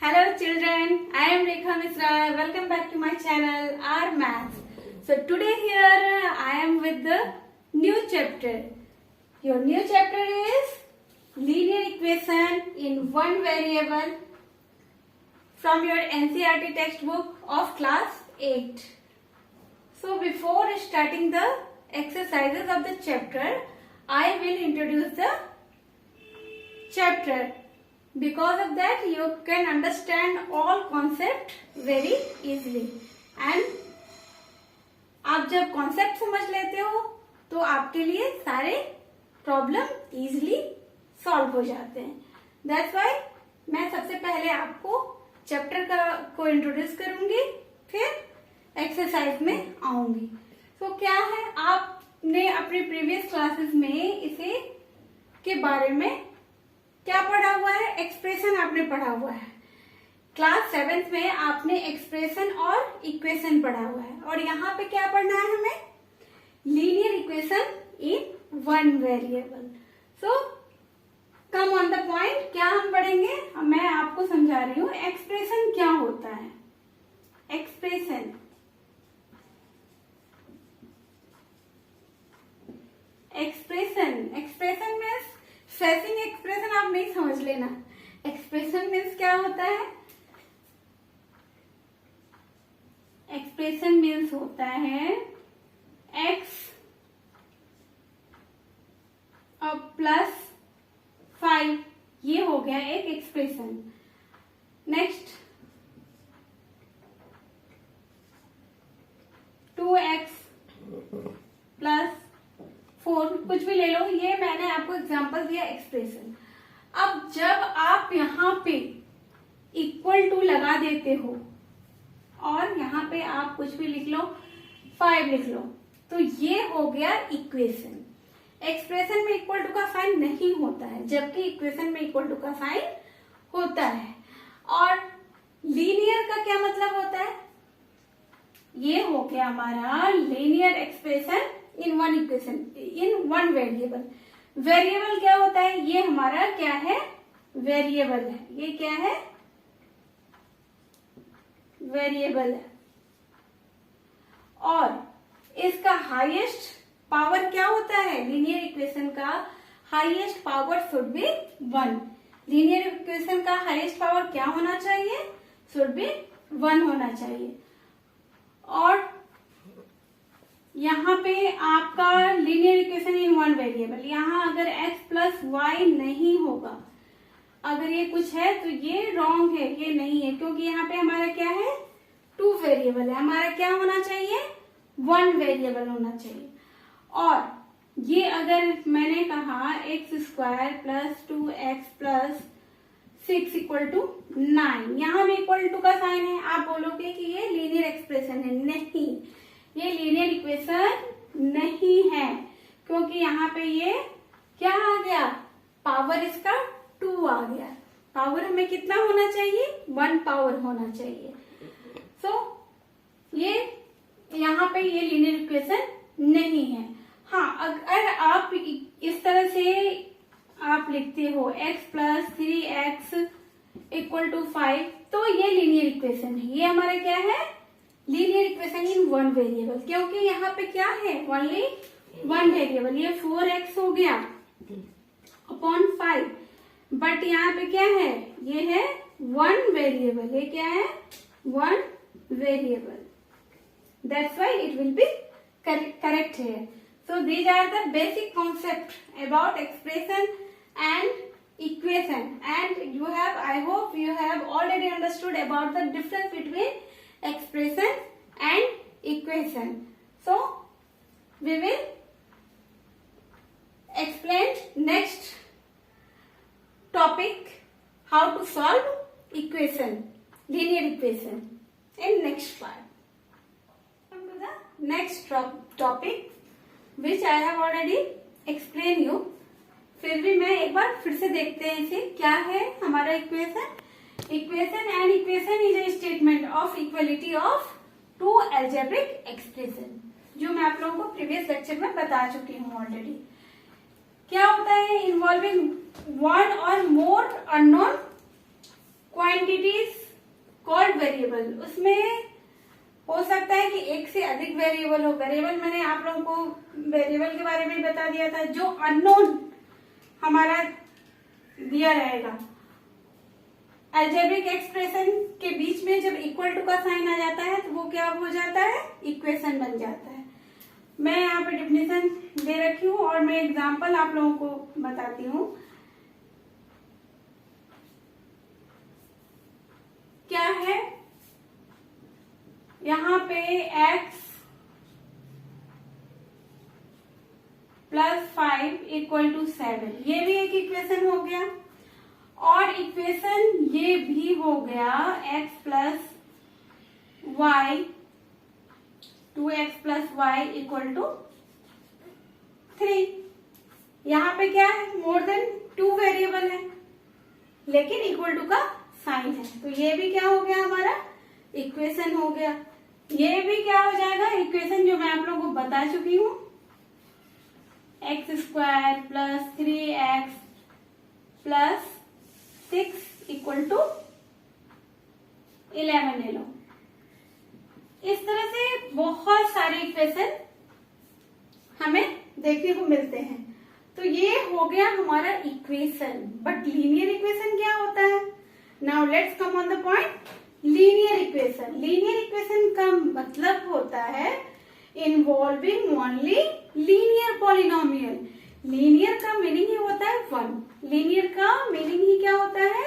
Hello children, I am Rekha Misra. Welcome back to my channel R Maths. So today here I am with the new chapter. Your new chapter is linear equation in one variable from your NCERT textbook of class 8. So before starting the exercises of the chapter, I will introduce the chapter. Because of that you can understand all concept very easily and आप जब concept समझ लेते हो तो आपके लिए सारे problem easily solve हो जाते हैं. दैट्स व्हाई मैं सबसे पहले आपको चैप्टर को इंट्रोड्यूस करूंगी, फिर एक्सरसाइज में आऊंगी. तो क्या है, आपने अपने प्रीवियस क्लासेस में इसे के बारे में क्या पढ़ा हुआ है? एक्सप्रेशन आपने पढ़ा हुआ है. क्लास 7th में आपने एक्सप्रेशन और इक्वेशन पढ़ा हुआ है और यहाँ पे क्या पढ़ना है हमें? Linear equation in one variable. So come on the point, क्या हम पढ़ेंगे? मैं आपको समझा रही हूँ एक्सप्रेशन क्या होता है. Expression expression means facing expression आप नहीं समझ लेना. एक्सप्रेशन मीन्स क्या होता है? एक्सप्रेशन मीन्स होता है x और प्लस 5. ये हो गया एक एक्सप्रेशन. नेक्स्ट 2x प्लस 4, कुछ भी ले लो. ये मैंने आपको एग्जांपल दिया एक्सप्रेशन. अब जब आप यहाँ पे इक्वल टू लगा देते हो और यहाँ पे आप कुछ भी लिख लो, 5 लिख लो, तो ये हो गया इक्वेशन. एक्सप्रेशन में इक्वल टू का साइन नहीं होता है, जबकि इक्वेशन में इक्वल टू का साइन होता है. और लीनियर का क्या मतलब होता है? ये हो गया हमारा linear expression in one equation in one variable. Variable क्या होता है? ये हमारा क्या है? वेरिएबल है. ये क्या है? वेरिएबल है. और इसका हाईएस्ट पावर क्या होता है? लीनियर इक्वेशन का highest power should be 1. Linear equation का हाईएस्ट पावर क्या होना चाहिए? शुड बी 1 होना चाहिए. और यहाँ पे आपका linear equation in one variable, यहाँ अगर x प्लस वाई नहीं होगा, अगर ये कुछ है तो ये रॉन्ग है, ये नहीं है, क्योंकि यहाँ पे हमारा क्या है? 2 वेरिएबल है. हमारा क्या होना चाहिए? 1 वेरिएबल होना चाहिए. और ये अगर मैंने कहा x square plus 2x plus 6 equal to 9, यहाँ भी इक्वल टू का साइन है. आप बोलोगे कि ये लीनियर एक्सप्रेशन है. नहीं, ये लीनियर इक्वेशन नहीं है, क्योंकि यहाँ पे ये क्या आ गया? पावर इसका 2 आ गया. पावर हमें कितना होना चाहिए? 1 पावर होना चाहिए. सो ये यहाँ पे ये लीनियर इक्वेशन नहीं है. हाँ, अगर आप इस तरह से आप लिखते हो x plus 3x equal to 5, तो ये लीनियर इक्वेशन है. ये हमारा क्या है? Linear equation in one variable, क्योंकि यहाँ पे क्या है? Only 1 variable. ये 4x हो गया अपॉन 5, बट यहाँ पे क्या है? ये है 1 वेरिएबल. ये क्या है? 1 variable. That's why it will be correct here. So these are the basic concept about expression and equation, and you have, I hope you have already understood about the difference between expression and equation. So we will explain next topic, how to solve equation, linear equation, in next part. Come to the next topic which I have already explained you. फिर भी मैं एक बार फिर से देखते हैं इसे. क्या है हमारा equation? Equation and equation is a statement of equality of 2 algebraic expression, जो मैं आप लोगों को प्रीवियस लेक्चर में बता चुकी हूँ ऑलरेडी. क्या होता है? इन्वॉल्विंग 1 और मोर अननोन क्वांटिटीज कॉल्ड वेरिएबल, उसमें हो सकता है कि एक से अधिक वेरिएबल हो। वेरिएबल मैंने आप लोगों को वेरिएबल के बारे में बता दिया था, जो अननोन हमारा दिया रहेगा। अलजेब्रिक एक्सप्रेशन के बीच में जब इक्वल टू का साइन आ जाता है तो वो क्या हो जाता है, इक्वेशन बन जाता है। मैं यहाँ पे डेफिनेशन दे रखी हूँ और मैं एग्जांपल आप लोगों को बताती हूँ। क्या है यहाँ पे x प्लस 5 इक्वल टू 7, ये भी एक इक्वेशन हो गया। और इक्वेशन ये भी हो गया x plus Y, 2x plus Y equal to 3। यहाँ पे क्या है, मोर देन 2 वेरिएबल है लेकिन इक्वल टू का साइन है, तो ये भी क्या हो गया, हमारा इक्वेशन हो गया। ये भी क्या हो जाएगा, इक्वेशन जो मैं आप लोगों को बता चुकी हूँ, x² plus 3x plus 6 equal to 11 ले लो। इस तरह से बहुत सारे इक्वेशन हमें देखने को मिलते हैं। तो ये हो गया हमारा इक्वेशन। बट लीनियर इक्वेशन क्या होता है? Now let's come on the point. Linear equation, linear equation का मतलब होता है involving only linear polynomial. Linear का मीनिंग ही होता है 1। लीनियर का मीनिंग ही क्या होता है,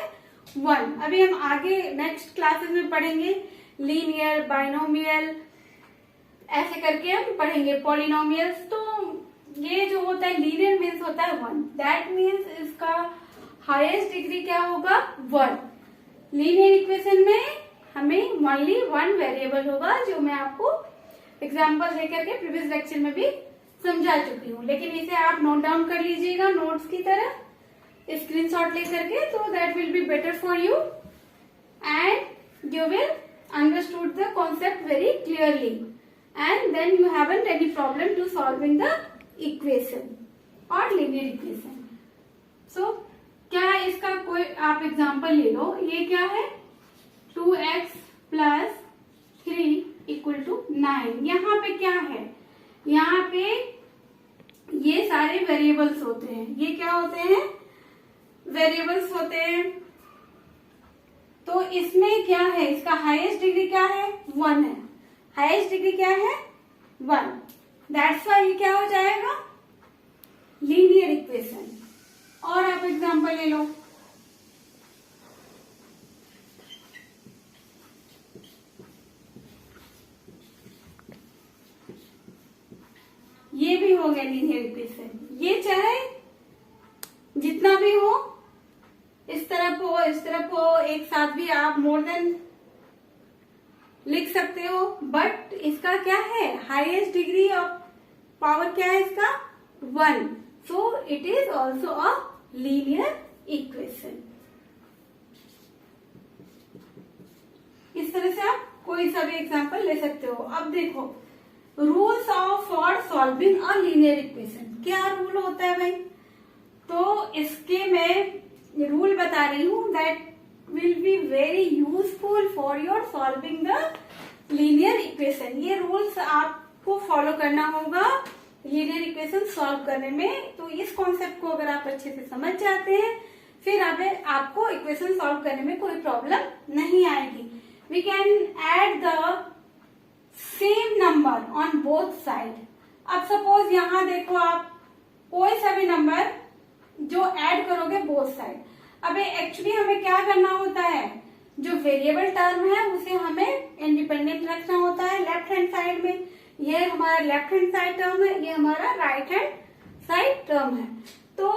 1। अभी हम आगे नेक्स्ट क्लासेस में पढ़ेंगे लीनियर, बाइनोमियल, ऐसे करके हम पढ़ेंगे पॉलिनोमियल्स। तो ये जो होता है लीनियर मीन्स होता है 1, दैट मीन्स इसका हाईएस्ट डिग्री क्या होगा, 1। लीनियर इक्वेशन में हमें ओनली 1 वेरिएबल होगा, जो मैं आपको एग्जांपल देकर के प्रीवियस लेक्चर में भी समझा चुकी हूँ। लेकिन इसे आप नोट डाउन कर लीजिएगा नोट्स की तरह, स्क्रीनशॉट लेकर के, तो that will be better for you and you will understood the concept very clearly and then you haven't any problem to solving the equation और लीनियर इक्वेशन। सो क्या इसका कोई आप एग्जांपल ले लो। ये क्या है, 2x प्लस 3 इक्वल टू 9। यहाँ पे क्या है, यहाँ पे ये सारे वेरिएबल्स होते हैं। ये क्या होते हैं, वेरिएबल्स होते हैं। तो इसमें क्या है, इसका हाईएस्ट डिग्री क्या है, 1 है। हाईएस्ट डिग्री क्या है, 1। दैट्स वाई ये क्या हो जाएगा, लीनियर इक्वेशन। और आप एग्जांपल ले लो। ये भी हो गया लीनियर इक्वेशन। ये चाहे जितना भी हो, इस तरफ हो इस तरफ हो, एक साथ भी आप मोर देन लिख सकते हो। बट इसका क्या है, हाईएस्ट डिग्री ऑफ पावर क्या है इसका, 1। So it is also a linear equation. इस तरह से आप कोई सा भी एग्जाम्पल ले सकते हो। अब देखो rules of for solving a linear equation, क्या रूल होता है भाई। तो इसके मैं रूल बता रही हूँ that will be very useful for your solving the linear equation. ये रूल्स आपको फॉलो करना होगा लीनियर इक्वेशन सॉल्व करने में। तो इस कॉन्सेप्ट को अगर आप अच्छे से समझ जाते हैं, फिर आपको इक्वेशन सॉल्व करने में कोई प्रॉब्लम नहीं आएगी। We can add the same number on both side. अब सपोज यहाँ देखो, आप कोई सा भी नंबर जो ऐड करोगे बोथ साइड। अब एक्चुअली हमें क्या करना होता है, जो वेरिएबल टर्म है उसे हमें इंडिपेंडेंट रखना होता है लेफ्ट हैंड साइड में। ये हमारा लेफ्ट हैंड साइड टर्म है, ये हमारा राइट हैंड साइड टर्म है। तो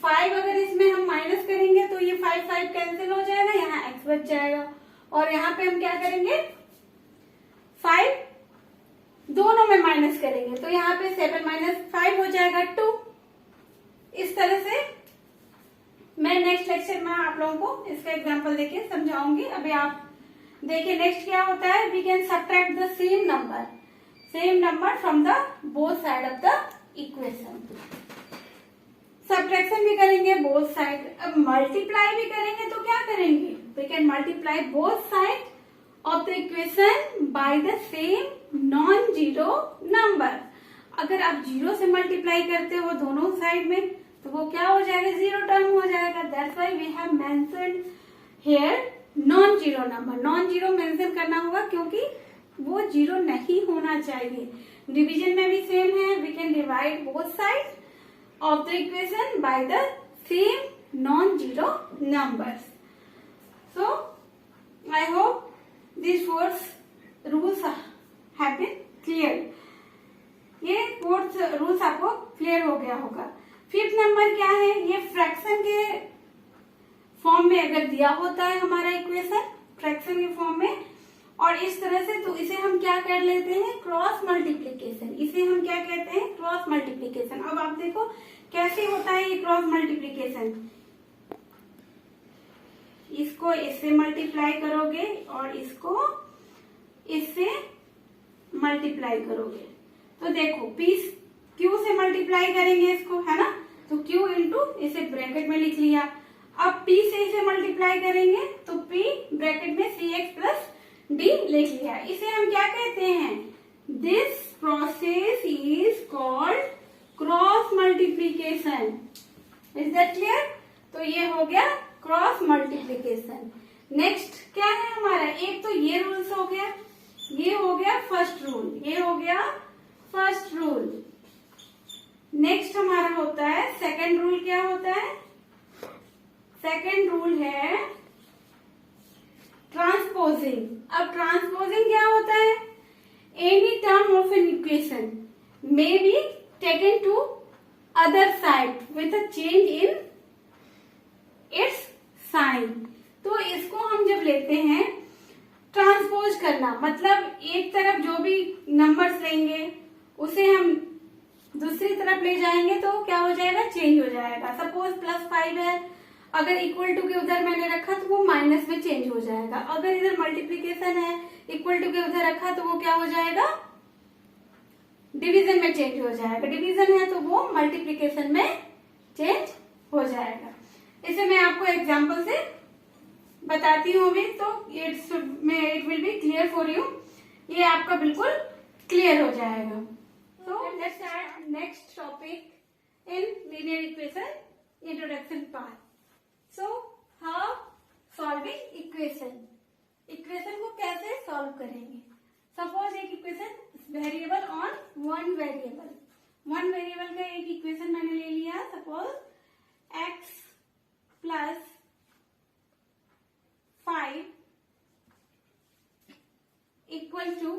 5 अगर इसमें हम माइनस करेंगे तो ये 5 कैंसिल हो जाएगा, यहाँ x बच जाएगा। और यहाँ पे हम क्या करेंगे, 5 दोनों में माइनस करेंगे तो यहाँ पे 7 - 5 हो जाएगा 2। इस तरह से मैं नेक्स्ट लेक्चर में आप लोगों को इसका एग्जांपल देके समझाऊंगी। अभी आप देखिए नेक्स्ट क्या होता है, we can subtract the same number from the both side of the equation. Subtraction भी करेंगे बोथ साइड। अब मल्टीप्लाई भी करेंगे तो क्या करेंगे, we can multiply both side of the equation by the same non zero number. अगर आप जीरो से मल्टीप्लाई करते हो दोनों साइड में तो वो क्या हो जाएगा, जीरो टर्म हो जाएगा। That's why we have mentioned here non zero number. Non zero mention करना होगा क्योंकि वो जीरो नहीं होना चाहिए। डिवीजन में भी सेम है, we can divide both side of the equation by the same non-zero numbers. So, I hope these four rules have been clear. ये फोर्थ रूल्स आपको क्लियर हो गया होगा। फिफ्थ नंबर क्या है, ये फ्रैक्शन के फॉर्म में अगर दिया होता है हमारा इक्वेशन फ्रैक्शन के फॉर्म में और इस तरह से, तो इसे हम क्या कर लेते हैं, क्रॉस मल्टीप्लीकेशन। इसे हम क्या कहते हैं, क्रॉस मल्टीप्लीकेशन। अब आप देखो कैसे होता है ये क्रॉस मल्टीप्लीकेशन। इसको इससे मल्टीप्लाई करोगे और इसको इससे मल्टीप्लाई करोगे तो देखो पी क्यू से मल्टीप्लाई करेंगे इसको, है ना, तो क्यू इंटू इसे ब्रैकेट में लिख लिया। अब पी से इसे मल्टीप्लाई करेंगे तो पी ब्रैकेट में सी एक्स प्लस डी लिख लिया। इसे हम क्या कहते हैं, this process is called cross multiplication. Is that clear? तो ये हो गया क्रॉस मल्टीप्लीकेशन। नेक्स्ट क्या है हमारा, एक तो ये रूल्स हो गया, ये हो गया फर्स्ट रूल, ये हो गया फर्स्ट रूल। नेक्स्ट हमारा होता है सेकंड रूल। क्या होता है, सेकंड रूल है ट्रांसपोजिंग। अब ट्रांसपोजिंग क्या होता है, any term of an equation may be taken to other side with a change in its sign. तो इसको हम जब लेते हैं ट्रांसपोज करना, मतलब एक तरफ जो भी नंबर्स लेंगे उसे हम दूसरी तरफ ले जाएंगे तो क्या हो जाएगा, चेंज हो जाएगा। सपोज +5 है, अगर इक्वल टू के उधर मैंने रखा तो वो माइनस में चेंज हो जाएगा। अगर इधर मल्टीप्लीकेशन है, इक्वल टू के उधर रखा तो वो क्या हो जाएगा, डिवीजन में चेंज हो जाएगा। डिवीजन है तो वो मल्टीप्लीकेशन में चेंज हो जाएगा। इसे मैं आपको एग्जांपल से बताती हूँ अभी, तो it will be clear for you. ये आपका बिल्कुल क्लियर हो जाएगा। So let's start next topic in linear equation introduction part. So how solving equation? Equation को कैसे सॉल्व करेंगे। सपोज एक equation variable on one variable, one variable का एक इक्वेशन मैंने ले लिया। Suppose x plus 5 equal to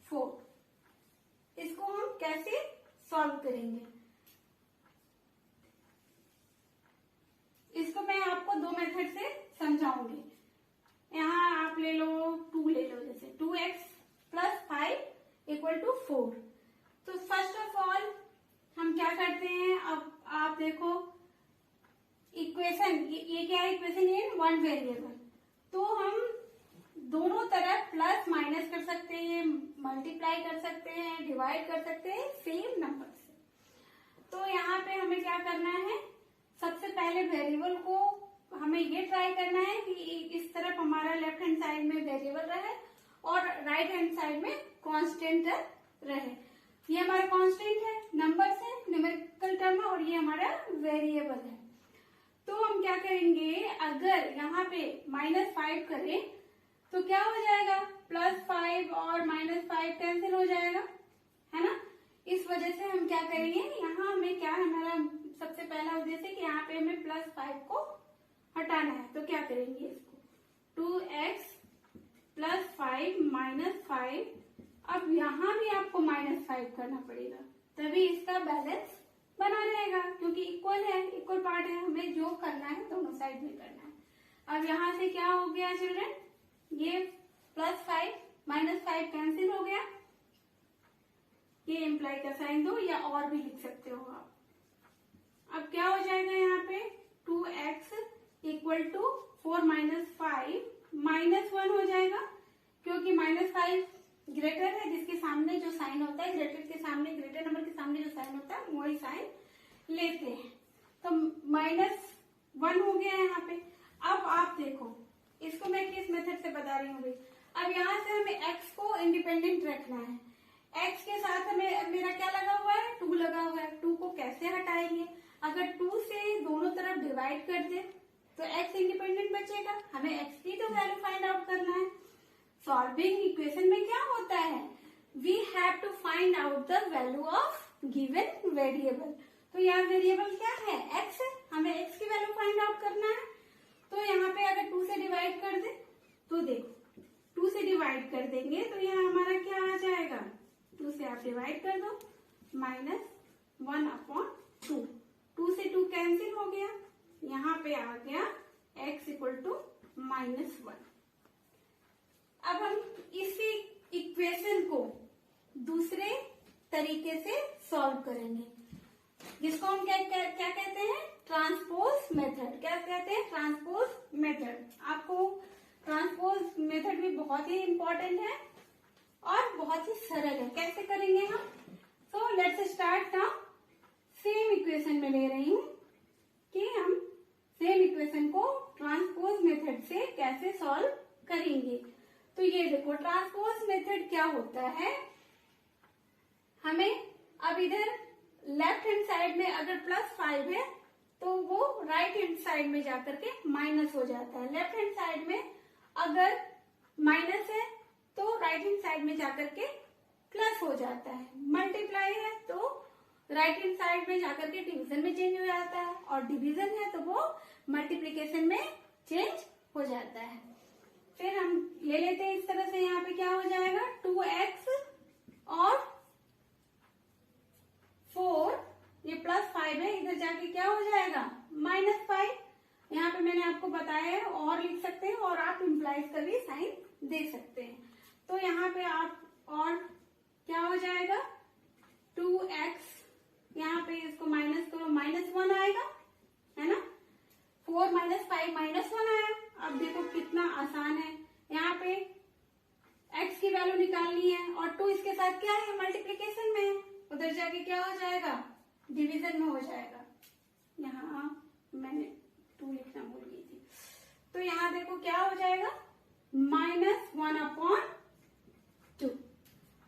4। इसको हम कैसे सॉल्व करेंगे, इसको मैं आपको दो मेथड से समझाऊंगी। यहाँ आप ले लो 2 ले लो, जैसे 2x प्लस 5 इक्वल टू 4। तो फर्स्ट ऑफ ऑल हम क्या करते हैं, अब आप देखो इक्वेशन ये क्या है, इक्वेशन इन वन वेरिएबल। तो हम दोनों तरफ प्लस माइनस कर सकते हैं, मल्टीप्लाई कर सकते हैं, डिवाइड कर सकते हैं सेम नंबर से। तो यहाँ पे हमें क्या करना है, सबसे पहले वेरिएबल को हमें ये ट्राई करना है कि इस तरफ हमारा लेफ्ट हैंड साइड में वेरिएबल रहे और राइट हैंड साइड में कांस्टेंट रहे। ये हमारा कांस्टेंट है, नंबर्स है, न्यूमेरिकल टर्म है, और ये हमारा वेरिएबल है। तो हम क्या करेंगे, अगर यहाँ पे -5 करें तो क्या हो जाएगा, +5 और -5 कैंसिल हो जाएगा, है ना। इस वजह से हम क्या करेंगे, यहाँ हमें क्या है, हमारा सबसे पहला उद्देश्य कि यहाँ पे हमें +5 को हटाना है। तो क्या करेंगे, इसको 2x प्लस 5 -5। अब यहाँ भी आपको -5 करना पड़ेगा, तभी इसका बैलेंस बना रहेगा, क्योंकि इक्वल है, इक्वल पार्ट है, हमें जो करना है दोनों साइड में करना है। अब यहाँ से क्या हो गया चिल्ड्रन, ये +5 -5 कैंसिल हो गया। ये इम्प्लाई का साइन दो या और भी लिख सकते हो आप। अब क्या हो जाएगा यहाँ पे, 2x इक्वल टू 4 - 5 -1 हो जाएगा, क्योंकि -5 ग्रेटर है, जिसके सामने जो साइन होता है, ग्रेटर के सामने, ग्रेटर नंबर के सामने जो साइन होता है वही साइन लेते हैं तो -1 हो गया यहाँ पे। अब आप देखो इसको मैं किस मेथड से बता रही हूँ भाई। अब यहाँ से हमें x को इंडिपेंडेंट रखना है। x के साथ हमें मेरा क्या लगा हुआ है, 2 लगा हुआ है। 2 को कैसे हटाएंगे, अगर 2 से दोनों तरफ डिवाइड कर दे तो x इंडिपेंडेंट बचेगा। हमें x की तो वैल्यू फाइंड आउट करना है। सॉल्विंग इक्वेशन में क्या होता है, we have to find out the value of given variable. तो यहाँ वेरिएबल क्या है, x है, हमें x की वैल्यू फाइंड आउट करना है। तो यहाँ पे अगर 2 से डिवाइड कर दे तो देखो 2 से डिवाइड कर देंगे तो यहाँ हमारा क्या आ जाएगा, 2 से आप डिवाइड कर दो -1/2। 2 से 2 कैंसिल हो गया, यहाँ पे आ गया x = -1। अब हम इसी इक्वेशन को दूसरे तरीके से सॉल्व करेंगे, जिसको हम क्या कहते हैं, ट्रांसपोज मेथड। क्या कहते हैं, ट्रांसपोज मेथड। आपको ट्रांसपोज मेथड भी बहुत ही इंपॉर्टेंट है और बहुत ही सरल है। कैसे करेंगे हम, so let's start now. Same equation में ले रही हूँ कि हम सेम इक्वेशन को ट्रांसपोज मेथड से कैसे सॉल्व करेंगे। तो ये देखो ट्रांसपोज मेथड क्या होता है, हमें अब इधर लेफ्ट हैंड साइड में अगर +5 है तो वो राइट हैंड साइड में जाकर के माइनस हो जाता है। लेफ्ट हैंड साइड में अगर माइनस है तो राइट हैंड साइड में जाकर के प्लस हो जाता है। मल्टीप्लाई है तो राइट हैंड साइड में जाकर के डिवीजन में चेंज हो जाता है, और डिवीजन है तो वो मल्टीप्लीकेशन में चेंज हो जाता है। फिर हम ले लेते हैं इस तरह से, यहाँ पे क्या हो जाएगा 2x और 4, ये +5 है, इधर जाके क्या हो जाएगा -5। यहाँ पे मैंने आपको बताया है और लिख सकते हैं, और आप इम्प्लाइज का भी साइन दे सकते हैं। तो यहाँ पे आप और क्या हो जाएगा 2x, यहाँ पे इसको माइनस करो -1 आएगा, है ना। 4 - 5 -1 आया। अब देखो कितना आसान है, यहाँ पे x की वैल्यू निकालनी है और 2 इसके साथ क्या है, मल्टीप्लीकेशन में है, उधर जाके क्या हो जाएगा, डिवीजन में हो जाएगा। यहाँ मैंने 2 लिखना भूल गई थी, तो यहाँ देखो क्या हो जाएगा -1/2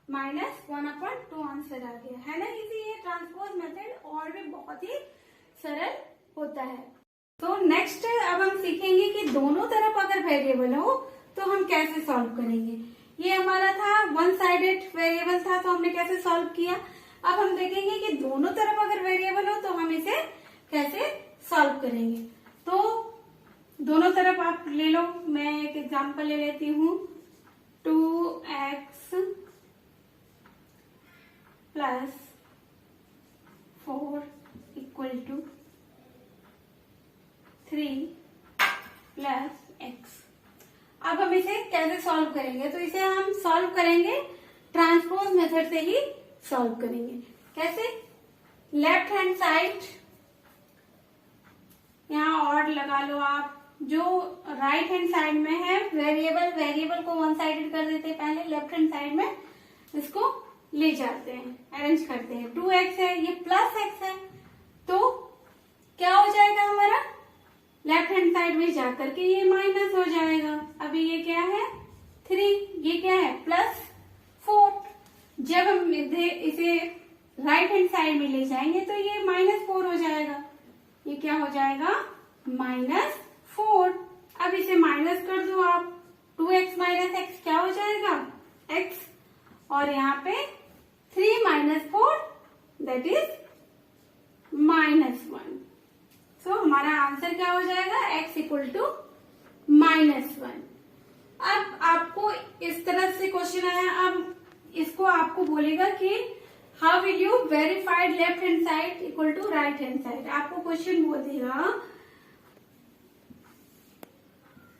-1/2 आंसर आ गया, है ना। इसी ट्रांसपोज मेथड और भी बहुत ही सरल होता है। तो नेक्स्ट अब हम सीखेंगे कि दोनों तरफ अगर वेरिएबल हो तो हम कैसे सॉल्व करेंगे। ये हमारा था वन साइडेड वेरिएबल था, तो हमने कैसे सॉल्व किया। अब हम देखेंगे कि दोनों तरफ अगर वेरिएबल हो तो हम इसे कैसे सॉल्व करेंगे। तो दोनों तरफ आप ले लो, मैं एक एग्जांपल ले लेती हूँ। 2x + 4 = 3 + x। अब हम इसे कैसे सॉल्व करेंगे, तो इसे हम सॉल्व करेंगे ट्रांसपोज मेथड से ही सॉल्व करेंगे। कैसे, लेफ्ट हैंड साइड यहाँ और लगा लो आप, जो राइट हैंड साइड में है वेरिएबल को वन साइडेड कर देते हैं पहले, लेफ्ट हैंड साइड में इसको ले जाते हैं, अरेंज करते हैं। 2x है, ये +x है, तो क्या हो जाएगा हमारा, लेफ्ट हैंड साइड में जाकर के ये माइनस हो जाएगा। अभी ये क्या है 3, ये क्या है +4। जब हम इसे राइट हैंड साइड में ले जाएंगे तो ये -4 हो जाएगा, ये क्या हो जाएगा -4। अब इसे माइनस कर दो आप, 2x - x क्या हो जाएगा x, और यहाँ पे 3 - 4 दैट इज -1। तो हमारा आंसर क्या हो जाएगा, x = -1। अब आपको इस तरह से क्वेश्चन आया, अब इसको आपको बोलेगा कि how will you verified left hand side = right hand side. आपको क्वेश्चन बोल देगा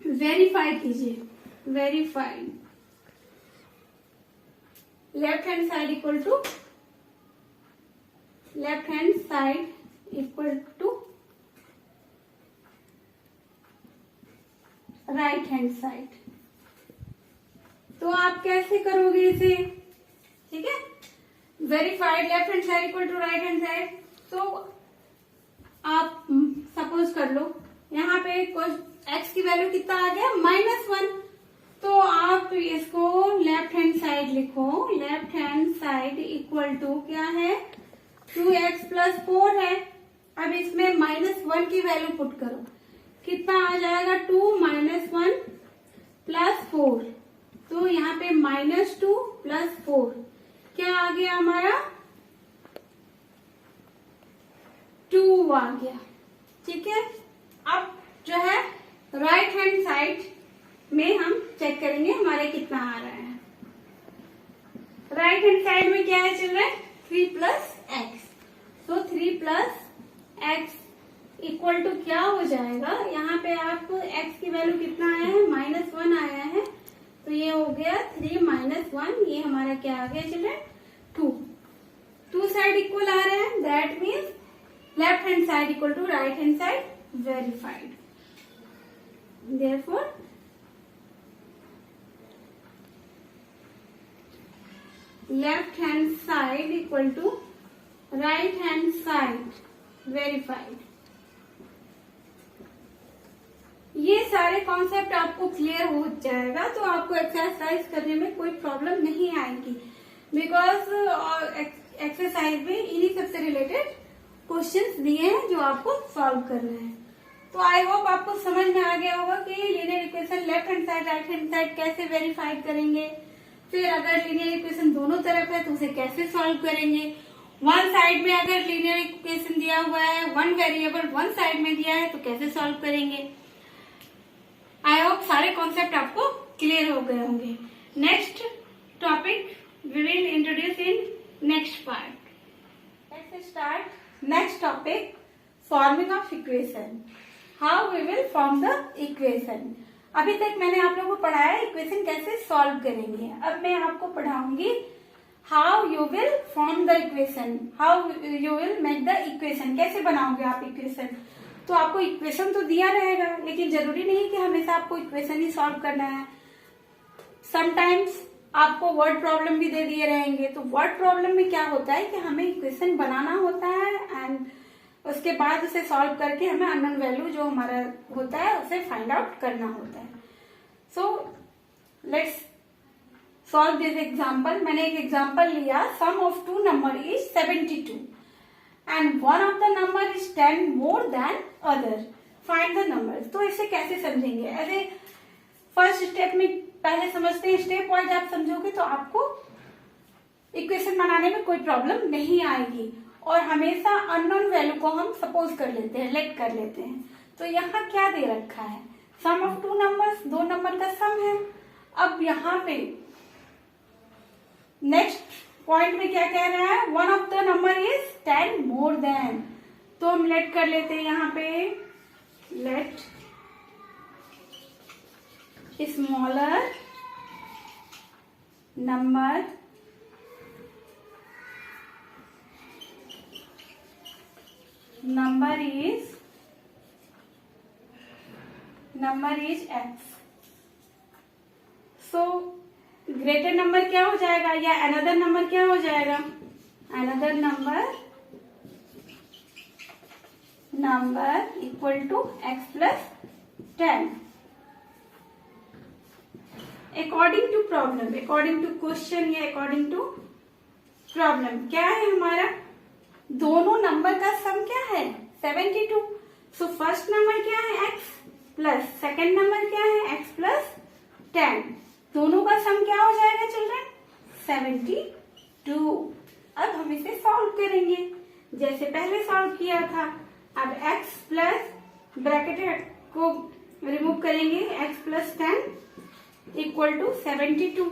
वेरीफाई कीजिए, verified left hand side = right hand side. तो आप कैसे करोगे इसे, ठीक है। Verified left hand side = right hand side, तो आप सपोज कर लो यहाँ पे एक्स की वैल्यू कितना आ गया -1, तो आप इसको लेफ्ट हैंड साइड लिखो, left hand side equal to क्या है 2x + 4 है। अब इसमें -1 की वैल्यू पुट करो, कितना आ जाएगा 2 - 1 + 4, तो यहाँ पे -2 + 4 क्या आ गया हमारा 2 आ गया। ठीक है, अब जो है राइट हैंड साइड में हम चेक करेंगे हमारे कितना आ रहा है। राइट हैंड साइड में क्या है चल रहा है 3 + x, तो 3 + x इक्वल टू क्या हो जाएगा, यहाँ पे आपको x की वैल्यू कितना आया है -1 आया है, तो ये हो गया 3 - 1, ये हमारा क्या आ गया चिल्ड्रन 2 साइड इक्वल आ रहे हैं, that means left hand side equal to right hand side verified. therefore left hand side equal to right hand side verified. ये सारे कॉन्सेप्ट आपको क्लियर हो जाएगा तो आपको एक्सरसाइज करने में कोई प्रॉब्लम नहीं आएगी, बिकॉज एक्सरसाइज में इन्हीं सबसे रिलेटेड क्वेश्चंस दिए हैं जो आपको सॉल्व करना है। तो आई होप आपको समझ में आ गया होगा कि linear equation left hand side right hand side कैसे वेरीफाई करेंगे, फिर अगर लीनियर इक्वेशन दोनों तरफ है तो उसे कैसे सॉल्व करेंगे, वन साइड में अगर लीनियर इक्वेशन दिया हुआ है, वन वेरिएबल वन साइड में दिया है तो कैसे सॉल्व करेंगे। आई होप सारे कॉन्सेप्ट आपको क्लियर हो गए होंगे। Next topic we will introduce in next part. Let's start next topic, forming of equation, how we will form the equation. अभी तक मैंने आप लोगों को पढ़ाया इक्वेशन कैसे सॉल्व करेंगे, अब मैं आपको पढ़ाऊंगी how you will form the equation, how you will make the equation, कैसे बनाओगे आप इक्वेशन। तो आपको इक्वेशन तो दिया रहेगा, लेकिन जरूरी नहीं कि हमेशा आपको इक्वेशन ही सॉल्व करना है। समटाइम्स आपको वर्ड प्रॉब्लम भी दे दिए रहेंगे, तो वर्ड प्रॉब्लम में क्या होता है कि हमें इक्वेशन बनाना होता है एंड उसके बाद उसे सॉल्व करके हमें अननोन वैल्यू जो हमारा होता है उसे फाइंड आउट करना होता है। So let's solve this example. मैंने एक एग्जाम्पल लिया, sum of 2 number is 72 and one of the number is 10 more than other, find the number। तो इसे कैसे समझेंगे, ऐसे फर्स्ट स्टेप में पहले समझते हैं, स्टेप वाइज आप समझोगे तो आपको इक्वेशन बनाने में कोई प्रॉब्लम नहीं आएगी। और हमेशा अननोन वैल्यू को हम सपोज कर लेते हैं, लेट कर लेते हैं। तो यहाँ क्या दे रखा है, सम ऑफ 2 नंबर्स, 2 नंबर का सम है। अब यहाँ पे नेक्स्ट पॉइंट में क्या कह रहा है, one of the number is 10 more than, तो हम लेट कर लेते हैं यहाँ पे, let smaller number is x। So greater number क्या हो जाएगा या अनदर नंबर क्या हो जाएगा, another number equal to x + 10। According to problem, according to question या अकॉर्डिंग टू प्रॉब्लम क्या है हमारा, दोनों नंबर का सम क्या है 72। सो फर्स्ट नंबर क्या है x प्लस सेकेंड नंबर क्या है x + 10, दोनों का सम क्या हो जाएगा चिल्ड्रन 72। अब हम इसे सॉल्व करेंगे जैसे पहले सॉल्व किया था। अब x प्लस ब्रैकेट को रिमूव करेंगे, x + 10 इक्वल टू 72।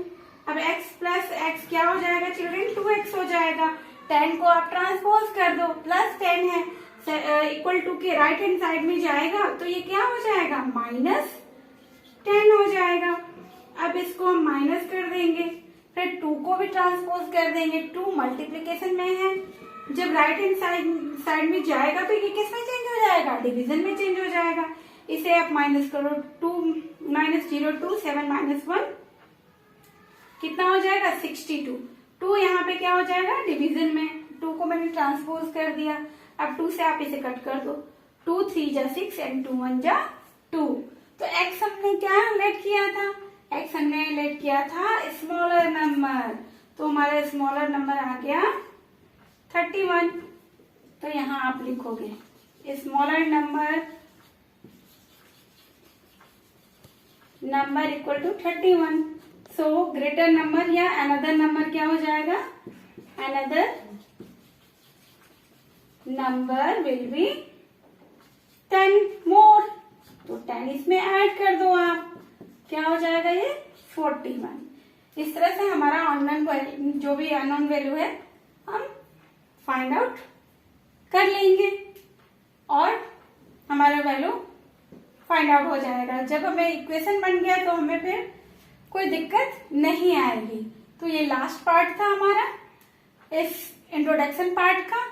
अब x प्लस x क्या हो जाएगा चिल्ड्रन 2x हो जाएगा। 10 को आप ट्रांसपोज कर दो, +10 है, इक्वल टू के राइट हैंड साइड में जाएगा तो ये क्या हो जाएगा -10 हो जाएगा। अब इसको हम माइनस कर देंगे, फिर 2 को भी ट्रांसपोज कर देंगे, 2 मल्टीप्लीकेशन में है, जब राइट हैंड साइड में जाएगा तो ये किस में चेंज हो जाएगा, डिवीजन में चेंज हो जाएगा। इसे आप माइनस करो, 2 - 0 2 7 - 1 कितना हो जाएगा 62। 2 यहाँ पे क्या हो जाएगा डिवीजन में, 2 को मैंने ट्रांसपोज कर दिया, अब 2 से आप इसे कट कर दो, 2 3 जा 6 एंड 2 1 जा 2। तो x हमने क्या लेट किया था, x हमने लेट किया था स्मॉलर नंबर, तो हमारा स्मॉलर नंबर आ गया 31। तो यहाँ आप लिखोगे smaller number equal to 31। So greater number या अनदर नंबर क्या हो जाएगा, another number will be 10 more. तो 10 इसमें ऐड कर दो आप, क्या हो जाएगा ये 41। इस तरह से हमारा अननोन जो भी अननोन वैल्यू है हम फाइंड आउट कर लेंगे और हमारा वैल्यू फाइंड आउट हो जाएगा। जब हमें इक्वेशन बन गया तो हमें फिर कोई दिक्कत नहीं आएगी। तो ये लास्ट पार्ट था हमारा इस इंट्रोडक्शन पार्ट का,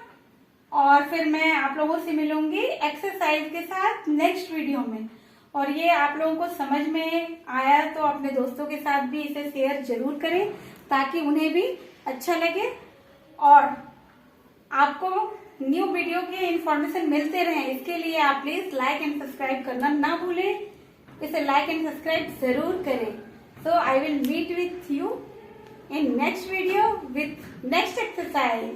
और फिर मैं आप लोगों से मिलूंगी एक्सरसाइज के साथ नेक्स्ट वीडियो में। और ये आप लोगों को समझ में आया तो अपने दोस्तों के साथ भी इसे शेयर जरूर करें ताकि उन्हें भी अच्छा लगे और आपको न्यू वीडियो के इंफॉर्मेशन मिलते रहे। इसके लिए आप प्लीज लाइक एंड सब्सक्राइब करना ना भूलें, इसे लाइक एंड सब्सक्राइब जरूर करें। So I will meet with you in next video with next exercise.